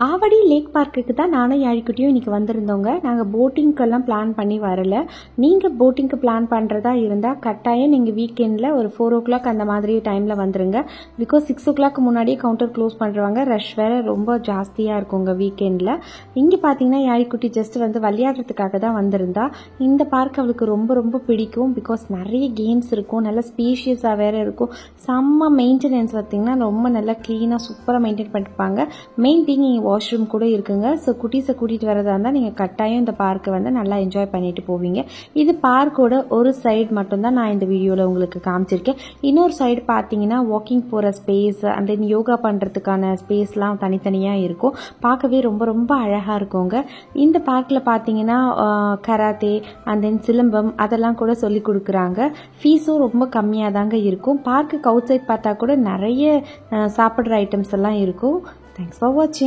ஆவடி லேக் பார்க்குக்கு தான் நானும் யாழிக்குட்டியும் இன்றைக்கி வந்திருந்தோங்க. நாங்கள் போட்டிங்க்கெல்லாம் பிளான் பண்ணி வரல. நீங்கள் போட்டிங்க்கு பிளான் பண்ணுறதா இருந்தால் கட்டாயம் நீங்கள் வீக்கெண்டில் ஒரு 4 o'clock அந்த மாதிரி டைமில் வந்துடுங்க. பிகாஸ் 6 o'clock முன்னாடியே கவுண்டர் க்ளோஸ் பண்ணுறவாங்க. ரஷ் வேறு ரொம்ப ஜாஸ்தியாக இருக்குங்க வீக்கெண்டில். இங்கே பார்த்தீங்கன்னா யாழிக்குட்டி ஜஸ்ட் வந்து விளையாடுறதுக்காக தான் வந்திருந்தா. இந்த பார்க் அவளுக்கு ரொம்ப ரொம்ப பிடிக்கும். பிகாஸ் நிறைய கேம்ஸ் இருக்கும், நல்லா ஸ்பேஷியஸாக வேறு இருக்கும். செம்ம மெயின்டெனன்ஸ் பார்த்திங்கன்னா ரொம்ப நல்லா க்ளீனாக சூப்பராக மெயின்டைன் பண்ணிருப்பாங்க. மெயின் திங் வாஷ்ரூம் கூட இருக்குங்க. ஸோ குட்டீஸை கூட்டிகிட்டு வரதா இருந்தால் நீங்கள் கட்டாயம் இந்த பார்க்கை வந்து நல்லா என்ஜாய் பண்ணிட்டு போவீங்க. இது பார்க்கோட ஒரு சைடு மட்டும்தான் நான் இந்த வீடியோவில் உங்களுக்கு காமிச்சிருக்கேன். இன்னொரு சைடு பார்த்தீங்கன்னா வாக்கிங் போகிற ஸ்பேஸ் அண்ட் தென் யோகா பண்ணுறதுக்கான ஸ்பேஸ்லாம் தனித்தனியாக இருக்கும். பார்க்கவே ரொம்ப ரொம்ப அழகாக இருக்குங்க. இந்த பார்க்கில் பார்த்தீங்கன்னா கராத்தே அண்ட் தென் சிலம்பம் அதெல்லாம் கூட சொல்லி கொடுக்குறாங்க. ஃபீஸும் ரொம்ப கம்மியாக தாங்க இருக்கும். பார்க்குக்கு அவுட் சைட் பார்த்தா கூட நிறைய சாப்பிட்ற ஐட்டம்ஸ் எல்லாம் இருக்கும். தேங்க்ஸ் ஃபார் வாட்சிங்.